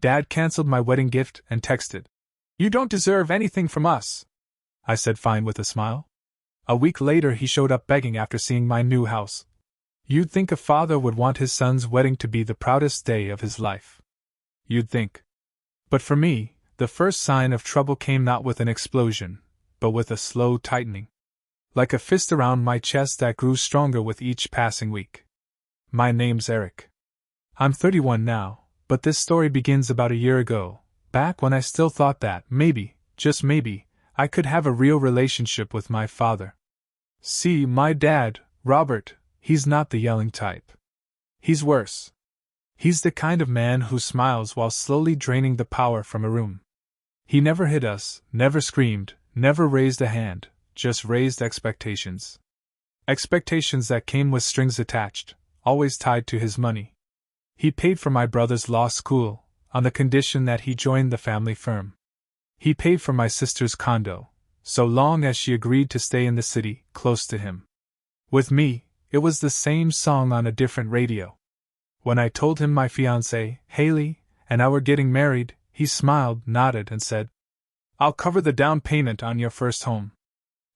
Dad canceled my wedding gift and texted, "You don't deserve anything from us." I said fine with a smile. A week later he showed up begging after seeing my new house. You'd think a father would want his son's wedding to be the proudest day of his life. You'd think. But for me, the first sign of trouble came not with an explosion, but with a slow tightening. Like a fist around my chest that grew stronger with each passing week. My name's Eric. I'm 31 now, but this story begins about a year ago, back when I still thought that, maybe, just maybe, I could have a real relationship with my father. See, my dad, Robert, he's not the yelling type. He's worse. He's the kind of man who smiles while slowly draining the power from a room. He never hit us, never screamed, never raised a hand, just raised expectations. Expectations that came with strings attached, always tied to his money. He paid for my brother's law school, on the condition that he joined the family firm. He paid for my sister's condo, so long as she agreed to stay in the city, close to him. With me, it was the same song on a different radio. When I told him my fiancée, Haley, and I were getting married, he smiled, nodded, and said, "I'll cover the down payment on your first home.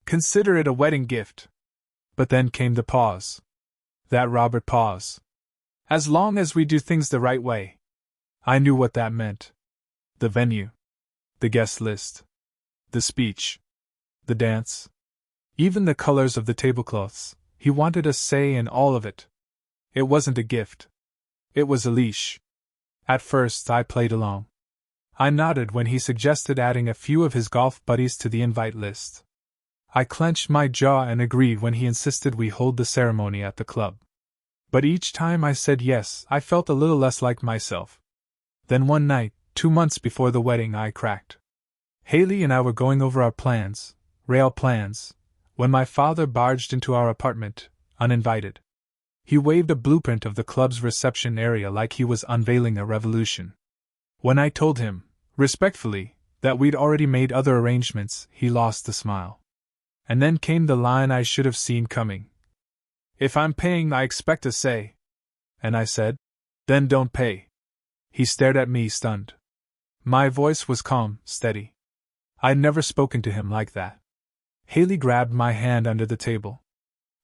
Consider it a wedding gift." But then came the pause. That Robert pause. "As long as we do things the right way." I knew what that meant. The venue. The guest list. The speech. The dance. Even the colors of the tablecloths, he wanted a say in all of it. It wasn't a gift. It was a leash. At first I played along. I nodded when he suggested adding a few of his golf buddies to the invite list. I clenched my jaw and agreed when he insisted we hold the ceremony at the club. But each time I said yes, I felt a little less like myself. Then one night, 2 months before the wedding, I cracked. Haley and I were going over our plans, real plans, when my father barged into our apartment, uninvited. He waved a blueprint of the club's reception area like he was unveiling a revolution. When I told him, respectfully, that we'd already made other arrangements, he lost the smile. And then came the line I should have seen coming. "If I'm paying, I expect a say." And I said, "Then don't pay." He stared at me, stunned. My voice was calm, steady. I'd never spoken to him like that. Haley grabbed my hand under the table.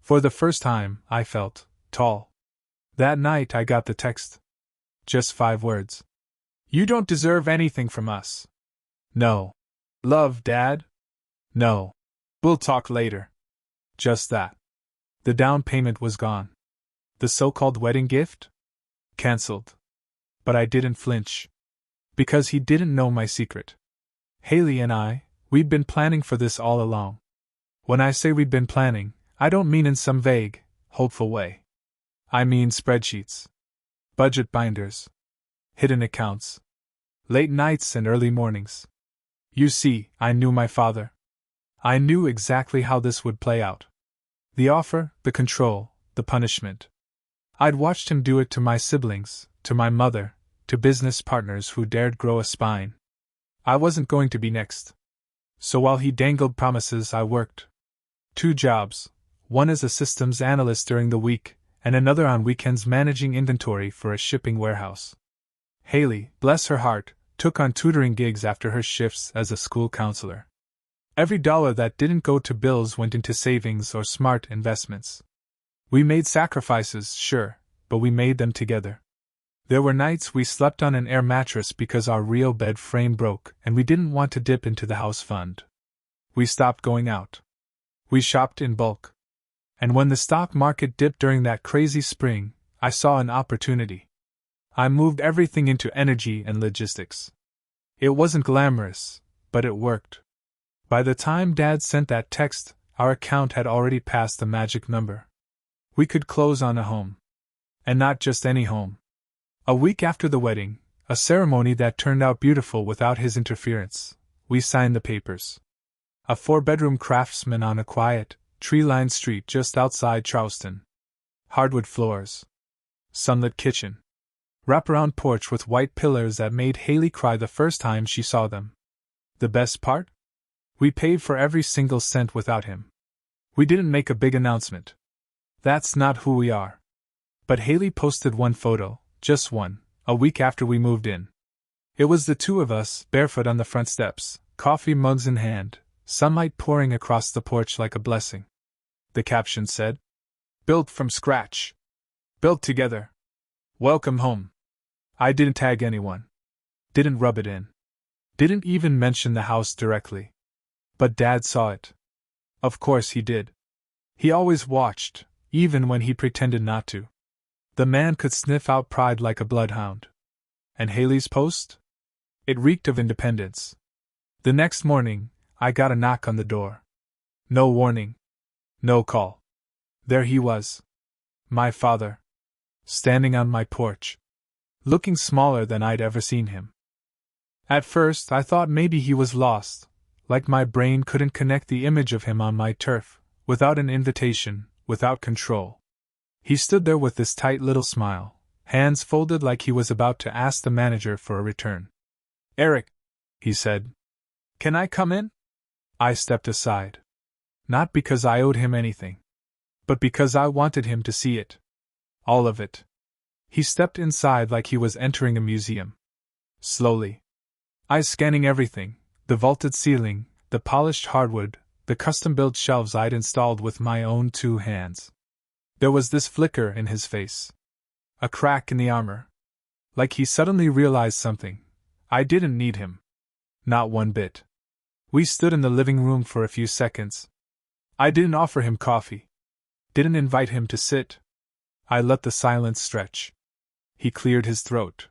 For the first time, I felt tall. That night I got the text. Just 5 words. "You don't deserve anything from us." No. "Love, Dad." No. "We'll talk later." Just that. The down payment was gone. The so-called wedding gift? Cancelled. But I didn't flinch. Because he didn't know my secret. Haley and we'd been planning for this all along. When I say we'd been planning, I don't mean in some vague, hopeful way. I mean spreadsheets. Budget binders. Hidden accounts. Late nights and early mornings. You see, I knew my father. I knew exactly how this would play out. The offer, the control, the punishment. I'd watched him do it to my siblings, to my mother, to business partners who dared grow a spine. I wasn't going to be next. So while he dangled promises, I worked. 2 jobs, one as a systems analyst during the week, and another on weekends managing inventory for a shipping warehouse. Haley, bless her heart, took on tutoring gigs after her shifts as a school counselor. Every dollar that didn't go to bills went into savings or smart investments. We made sacrifices, sure, but we made them together. There were nights we slept on an air mattress because our real bed frame broke and we didn't want to dip into the house fund. We stopped going out. We shopped in bulk. And when the stock market dipped during that crazy spring, I saw an opportunity. I moved everything into energy and logistics. It wasn't glamorous, but it worked. By the time Dad sent that text, our account had already passed the magic number. We could close on a home. And not just any home. A week after the wedding, a ceremony that turned out beautiful without his interference, we signed the papers. A 4-bedroom Craftsman on a quiet, tree-lined street just outside Charleston. Hardwood floors. Sunlit kitchen. Wraparound porch with white pillars that made Haley cry the first time she saw them. The best part? We paid for every single cent without him. We didn't make a big announcement. That's not who we are. But Haley posted one photo, just one, a week after we moved in. It was the two of us, barefoot on the front steps, coffee mugs in hand, sunlight pouring across the porch like a blessing. The caption said, "Built from scratch. Built together. Welcome home." I didn't tag anyone. Didn't rub it in. Didn't even mention the house directly. But Dad saw it. Of course he did. He always watched, even when he pretended not to. The man could sniff out pride like a bloodhound. And Haley's post? It reeked of independence. The next morning, I got a knock on the door. No warning. No call. There he was. My father. Standing on my porch. Looking smaller than I'd ever seen him. At first, I thought maybe he was lost, like my brain couldn't connect the image of him on my turf, without an invitation, without control. He stood there with this tight little smile, hands folded like he was about to ask the manager for a return. "Eric," he said. "Can I come in?" I stepped aside. Not because I owed him anything, but because I wanted him to see it. All of it. He stepped inside like he was entering a museum. Slowly. Eyes scanning everything, the vaulted ceiling, the polished hardwood, the custom-built shelves I'd installed with my own 2 hands. There was this flicker in his face. A crack in the armor. Like he suddenly realized something. I didn't need him. Not one bit. We stood in the living room for a few seconds. I didn't offer him coffee. Didn't invite him to sit. I let the silence stretch. He cleared his throat.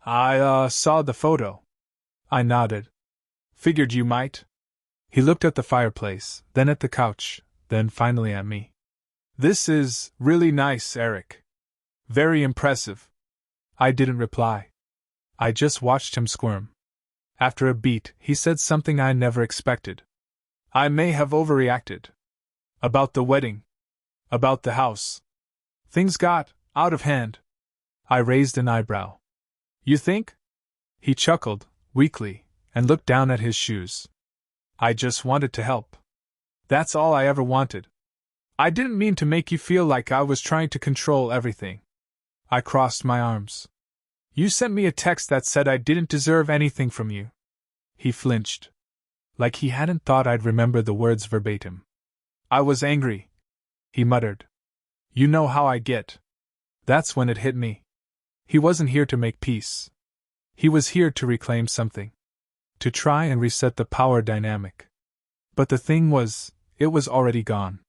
"I saw the photo." I nodded. "Figured you might." He looked at the fireplace, then at the couch, then finally at me. "This is really nice, Eric. Very impressive." I didn't reply. I just watched him squirm. After a beat, he said something I never expected. "I may have overreacted. About the wedding. About the house. Things got out of hand." I raised an eyebrow. "You think?" He chuckled, weakly, and looked down at his shoes. "I just wanted to help. That's all I ever wanted. I didn't mean to make you feel like I was trying to control everything." I crossed my arms. "You sent me a text that said I didn't deserve anything from you." He flinched. Like he hadn't thought I'd remember the words verbatim. "I was angry," he muttered. "You know how I get." That's when it hit me. He wasn't here to make peace. He was here to reclaim something. To try and reset the power dynamic. But the thing was, it was already gone.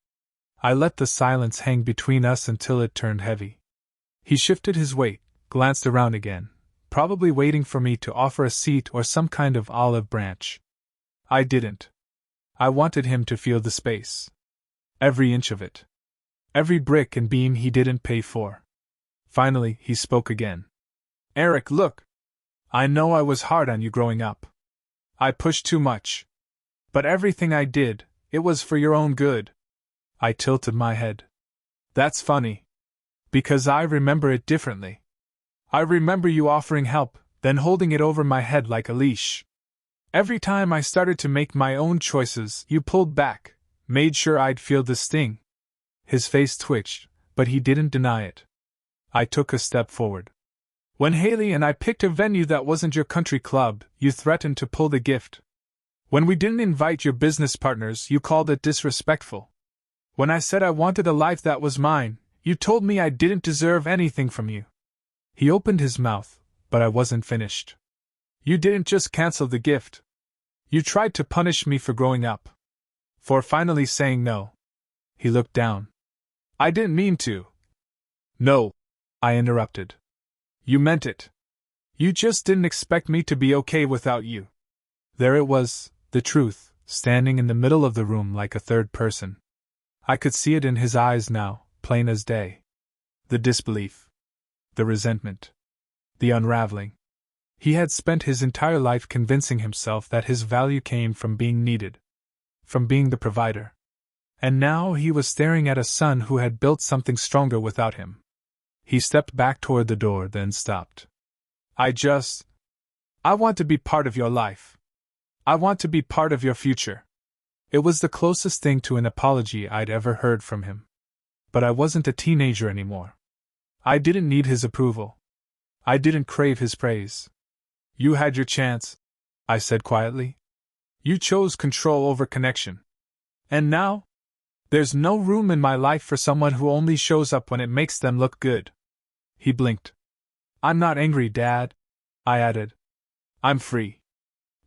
I let the silence hang between us until it turned heavy. He shifted his weight, glanced around again, probably waiting for me to offer a seat or some kind of olive branch. I didn't. I wanted him to feel the space. Every inch of it. Every brick and beam he didn't pay for. Finally, he spoke again. "Eric, look. I know I was hard on you growing up. I pushed too much. But everything I did, it was for your own good." I tilted my head. "That's funny. Because I remember it differently. I remember you offering help, then holding it over my head like a leash. Every time I started to make my own choices, you pulled back, made sure I'd feel the sting." His face twitched, but he didn't deny it. I took a step forward. "When Haley and I picked a venue that wasn't your country club, you threatened to pull the gift. When we didn't invite your business partners, you called it disrespectful. When I said I wanted a life that was mine, you told me I didn't deserve anything from you." He opened his mouth, but I wasn't finished. "You didn't just cancel the gift. You tried to punish me for growing up. For finally saying no." He looked down. "I didn't mean to." "No," I interrupted. "You meant it. You just didn't expect me to be okay without you." There it was, the truth, standing in the middle of the room like a third person. I could see it in his eyes now, plain as day. The disbelief. The resentment. The unraveling. He had spent his entire life convincing himself that his value came from being needed. From being the provider. And now he was staring at a son who had built something stronger without him. He stepped back toward the door, then stopped. I want to be part of your life. I want to be part of your future." It was the closest thing to an apology I'd ever heard from him. But I wasn't a teenager anymore. I didn't need his approval. I didn't crave his praise. You had your chance, I said quietly. You chose control over connection. And now? There's no room in my life for someone who only shows up when it makes them look good. He blinked. I'm not angry, Dad, I added. I'm free.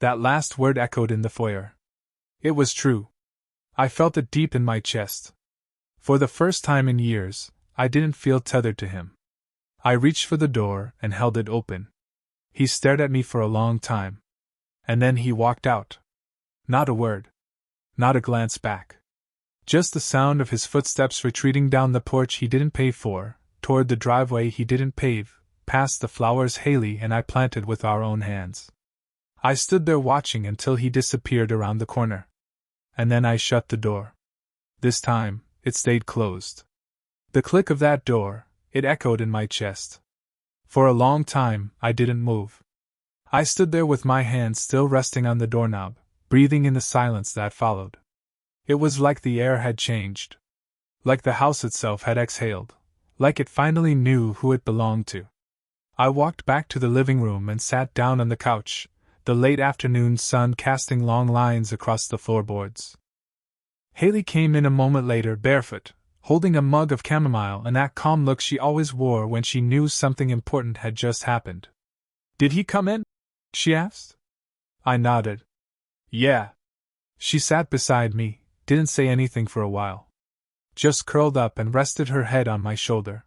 That last word echoed in the foyer. It was true. I felt it deep in my chest. For the first time in years, I didn't feel tethered to him. I reached for the door and held it open. He stared at me for a long time. And then he walked out. Not a word. Not a glance back. Just the sound of his footsteps retreating down the porch he didn't pay for, toward the driveway he didn't pave, past the flowers Haley and I planted with our own hands. I stood there watching until he disappeared around the corner. And then I shut the door. This time, it stayed closed. The click of that door, it echoed in my chest. For a long time, I didn't move. I stood there with my hand still resting on the doorknob, breathing in the silence that followed. It was like the air had changed. Like the house itself had exhaled. Like it finally knew who it belonged to. I walked back to the living room and sat down on the couch, the late afternoon sun casting long lines across the floorboards. Haley came in a moment later, barefoot, holding a mug of chamomile and that calm look she always wore when she knew something important had just happened. Did he come in? She asked. I nodded. Yeah. She sat beside me, didn't say anything for a while. Just curled up and rested her head on my shoulder.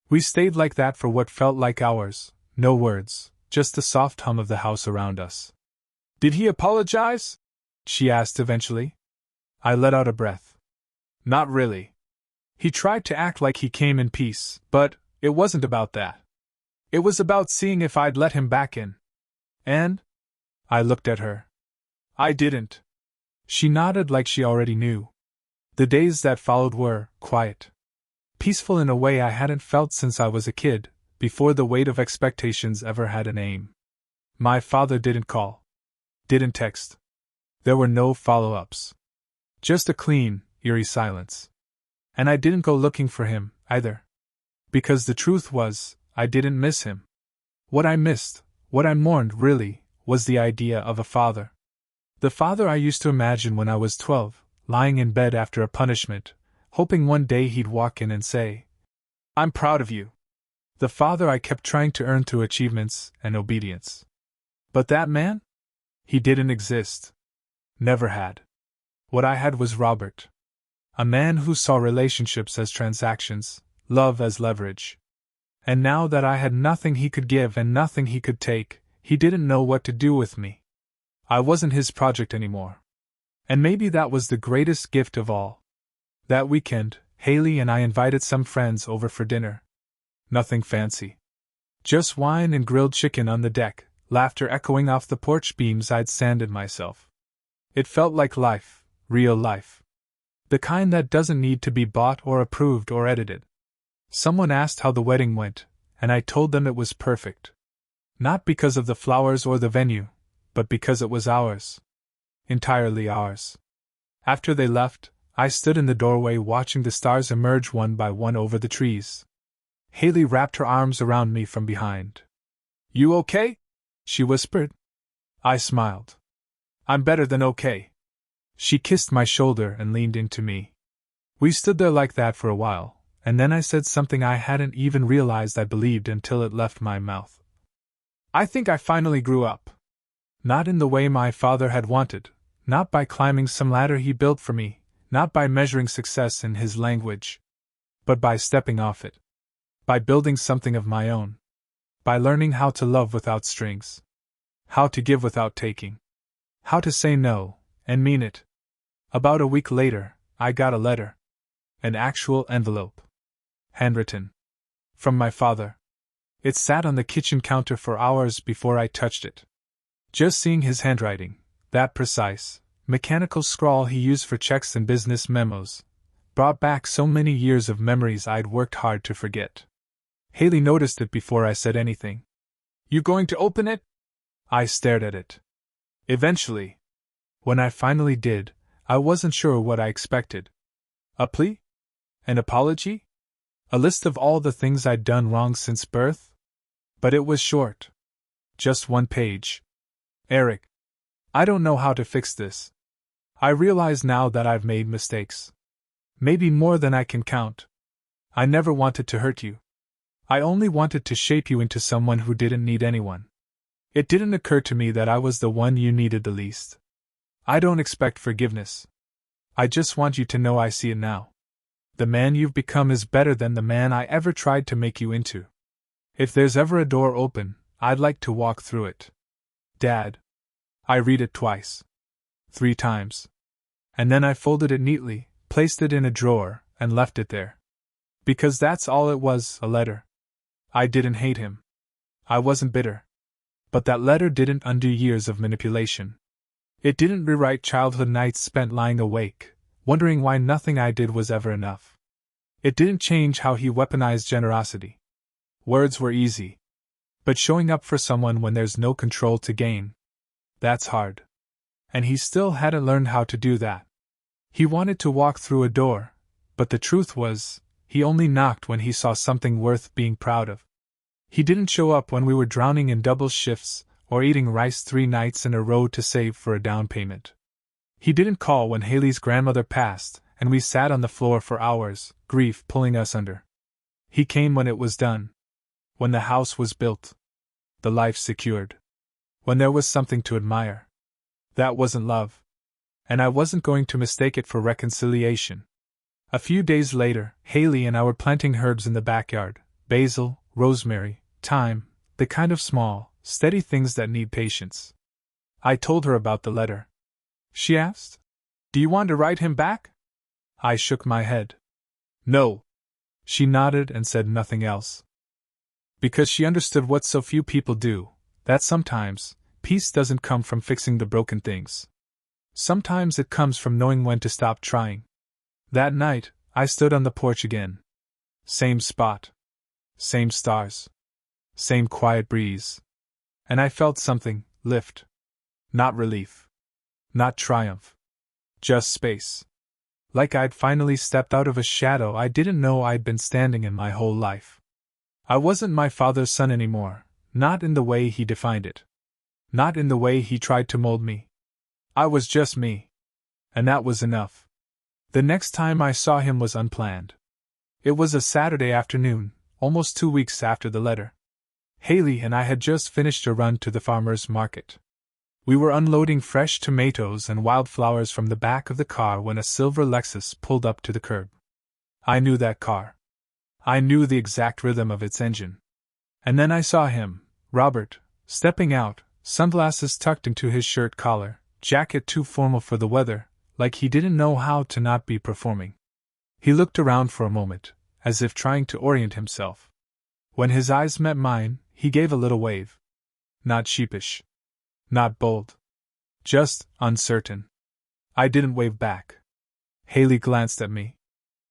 We stayed like that for what felt like hours, no words, just the soft hum of the house around us. Did he apologize? She asked eventually. I let out a breath. Not really. He tried to act like he came in peace, but it wasn't about that. It was about seeing if I'd let him back in. And? I looked at her. I didn't. She nodded like she already knew. The days that followed were quiet. Peaceful in a way I hadn't felt since I was a kid, before the weight of expectations ever had a name. My father didn't call. Didn't text. There were no follow-ups. Just a clean, eerie silence. And I didn't go looking for him, either. Because the truth was, I didn't miss him. What I missed, what I mourned really, was the idea of a father. The father I used to imagine when I was 12, lying in bed after a punishment, hoping one day he'd walk in and say, I'm proud of you. The father I kept trying to earn through achievements and obedience. But that man? He didn't exist. Never had. What I had was Robert. A man who saw relationships as transactions, love as leverage. And now that I had nothing he could give and nothing he could take, he didn't know what to do with me. I wasn't his project anymore. And maybe that was the greatest gift of all. That weekend, Haley and I invited some friends over for dinner. Nothing fancy. Just wine and grilled chicken on the deck, laughter echoing off the porch beams I'd sanded myself. It felt like life, real life. The kind that doesn't need to be bought or approved or edited. Someone asked how the wedding went, and I told them it was perfect. Not because of the flowers or the venue, but because it was ours. Entirely ours. After they left, I stood in the doorway watching the stars emerge one by one over the trees. Haley wrapped her arms around me from behind. You okay? She whispered. I smiled. I'm better than okay. She kissed my shoulder and leaned into me. We stood there like that for a while, and then I said something I hadn't even realized I believed until it left my mouth. I think I finally grew up. Not in the way my father had wanted, not by climbing some ladder he built for me, not by measuring success in his language, but by stepping off it. By building something of my own. By learning how to love without strings. How to give without taking. How to say no, and mean it. About a week later, I got a letter. An actual envelope. Handwritten. From my father. It sat on the kitchen counter for hours before I touched it. Just seeing his handwriting, that precise, mechanical scrawl he used for checks and business memos, brought back so many years of memories I'd worked hard to forget. Haley noticed it before I said anything. You going to open it? I stared at it. Eventually. When I finally did, I wasn't sure what I expected. A plea? An apology? A list of all the things I'd done wrong since birth? But it was short. Just one page. Eric, I don't know how to fix this. I realize now that I've made mistakes. Maybe more than I can count. I never wanted to hurt you. I only wanted to shape you into someone who didn't need anyone. It didn't occur to me that I was the one you needed the least. I don't expect forgiveness. I just want you to know I see it now. The man you've become is better than the man I ever tried to make you into. If there's ever a door open, I'd like to walk through it. Dad. I read it twice. 3 times. And then I folded it neatly, placed it in a drawer, and left it there. Because that's all it was, a letter. I didn't hate him. I wasn't bitter. But that letter didn't undo years of manipulation. It didn't rewrite childhood nights spent lying awake, wondering why nothing I did was ever enough. It didn't change how he weaponized generosity. Words were easy. But showing up for someone when there's no control to gain, that's hard. And he still hadn't learned how to do that. He wanted to walk through a door, but the truth was, he only knocked when he saw something worth being proud of. He didn't show up when we were drowning in double shifts, or eating rice 3 nights in a row to save for a down payment. He didn't call when Haley's grandmother passed, and we sat on the floor for hours, grief pulling us under. He came when it was done. When the house was built. The life secured. When there was something to admire. That wasn't love. And I wasn't going to mistake it for reconciliation. A few days later, Haley and I were planting herbs in the backyard: basil, rosemary, thyme, the kind of small, steady things that need patience. I told her about the letter. She asked, "Do you want to write him back?" I shook my head. No. She nodded and said nothing else. Because she understood what so few people do, that sometimes, peace doesn't come from fixing the broken things. Sometimes it comes from knowing when to stop trying. That night, I stood on the porch again. Same spot. Same stars. Same quiet breeze. And I felt something lift. Not relief. Not triumph. Just space. Like I'd finally stepped out of a shadow I didn't know I'd been standing in my whole life. I wasn't my father's son anymore, not in the way he defined it. Not in the way he tried to mold me. I was just me. And that was enough. The next time I saw him was unplanned. It was a Saturday afternoon, almost 2 weeks after the letter. Haley and I had just finished a run to the farmer's market. We were unloading fresh tomatoes and wildflowers from the back of the car when a silver Lexus pulled up to the curb. I knew that car. I knew the exact rhythm of its engine. And then I saw him, Robert, stepping out, sunglasses tucked into his shirt collar, jacket too formal for the weather, like he didn't know how to not be performing. He looked around for a moment, as if trying to orient himself. When his eyes met mine, he gave a little wave. Not sheepish. Not bold. Just uncertain. I didn't wave back. Haley glanced at me.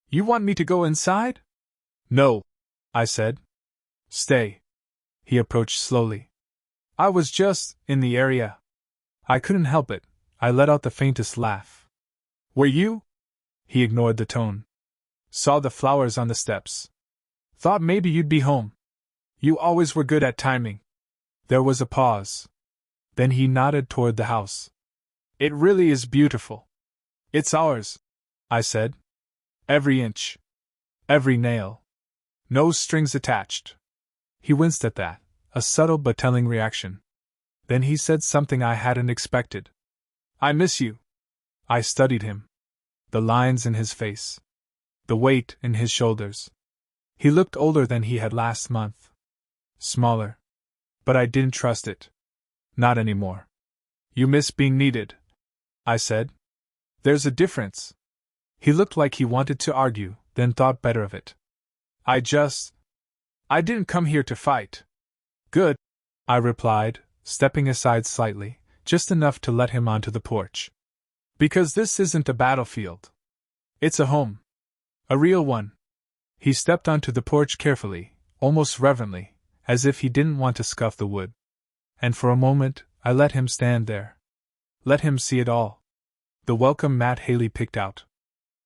"You want me to go inside?" "No," I said. "Stay." He approached slowly. "I was just in the area." I couldn't help it. I let out the faintest laugh. "Were you?" He ignored the tone. "Saw the flowers on the steps. Thought maybe you'd be home. You always were good at timing." There was a pause. Then he nodded toward the house. "It really is beautiful." "It's ours," I said. "Every inch. Every nail. No strings attached." He winced at that, a subtle but telling reaction. Then he said something I hadn't expected. "I miss you." I studied him. The lines in his face. The weight in his shoulders. He looked older than he had last month. Smaller. But I didn't trust it. Not anymore. "You miss being needed," I said. "There's a difference." He looked like he wanted to argue, then thought better of it. I didn't come here to fight." "Good," I replied, stepping aside slightly, just enough to let him onto the porch. "Because this isn't a battlefield. It's a home. A real one." He stepped onto the porch carefully, almost reverently, as if he didn't want to scuff the wood. And for a moment, I let him stand there. Let him see it all. The welcome mat Haley picked out.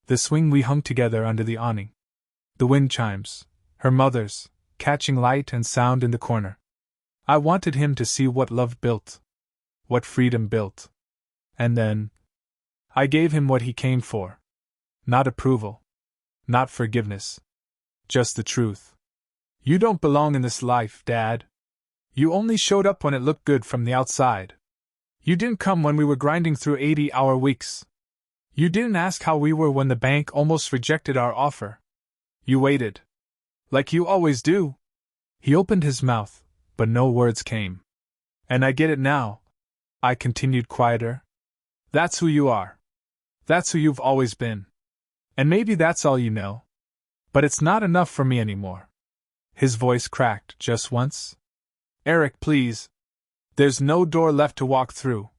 The swing we hung together under the awning. The wind chimes, her mother's, catching light and sound in the corner. I wanted him to see what love built, what freedom built. And then, I gave him what he came for. Not approval. Not forgiveness. Just the truth. You don't belong in this life, Dad. You only showed up when it looked good from the outside. You didn't come when we were grinding through 80-hour weeks. You didn't ask how we were when the bank almost rejected our offer. You waited. Like you always do. He opened his mouth, but no words came. And I get it now, I continued quieter. That's who you are. That's who you've always been. And maybe that's all you know. But it's not enough for me anymore. His voice cracked just once. Eric, please. There's no door left to walk through,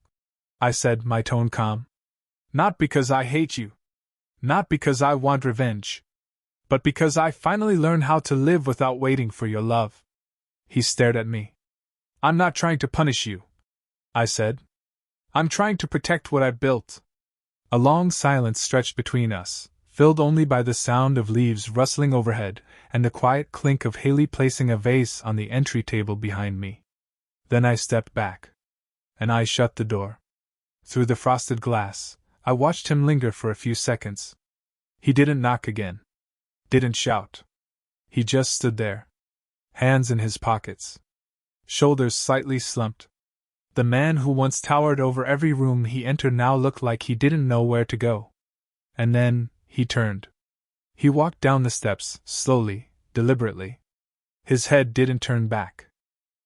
I said, my tone calm. Not because I hate you. Not because I want revenge. But because I finally learned how to live without waiting for your love. He stared at me. I'm not trying to punish you, I said. I'm trying to protect what I've built. A long silence stretched between us, filled only by the sound of leaves rustling overhead and the quiet clink of Haley placing a vase on the entry table behind me. Then I stepped back. And I shut the door. Through the frosted glass, I watched him linger for a few seconds. He didn't knock again. Didn't shout. He just stood there. Hands in his pockets. Shoulders slightly slumped. The man who once towered over every room he entered now looked like he didn't know where to go. And then, he turned. He walked down the steps, slowly, deliberately. His head didn't turn back.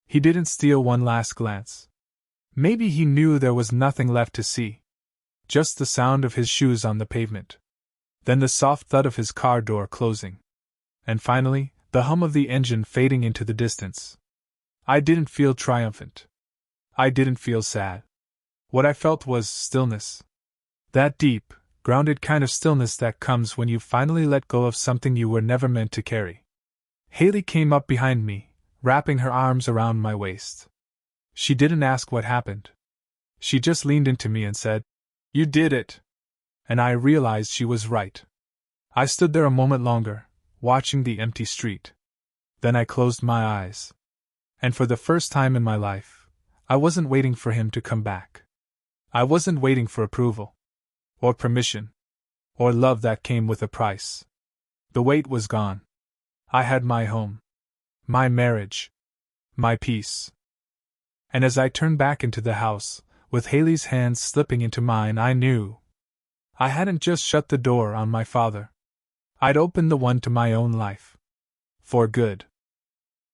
He didn't steal one last glance. Maybe he knew there was nothing left to see. Just the sound of his shoes on the pavement. Then the soft thud of his car door closing. And finally, the hum of the engine fading into the distance. I didn't feel triumphant. I didn't feel sad. What I felt was stillness. That deep, grounded kind of stillness that comes when you finally let go of something you were never meant to carry. Haley came up behind me, wrapping her arms around my waist. She didn't ask what happened. She just leaned into me and said, "You did it." And I realized she was right. I stood there a moment longer, watching the empty street. Then I closed my eyes. And for the first time in my life, I wasn't waiting for him to come back. I wasn't waiting for approval, or permission, or love that came with a price. The wait was gone. I had my home, my marriage, my peace. And as I turned back into the house, with Haley's hands slipping into mine, I knew I hadn't just shut the door on my father. I'd opened the one to my own life. For good.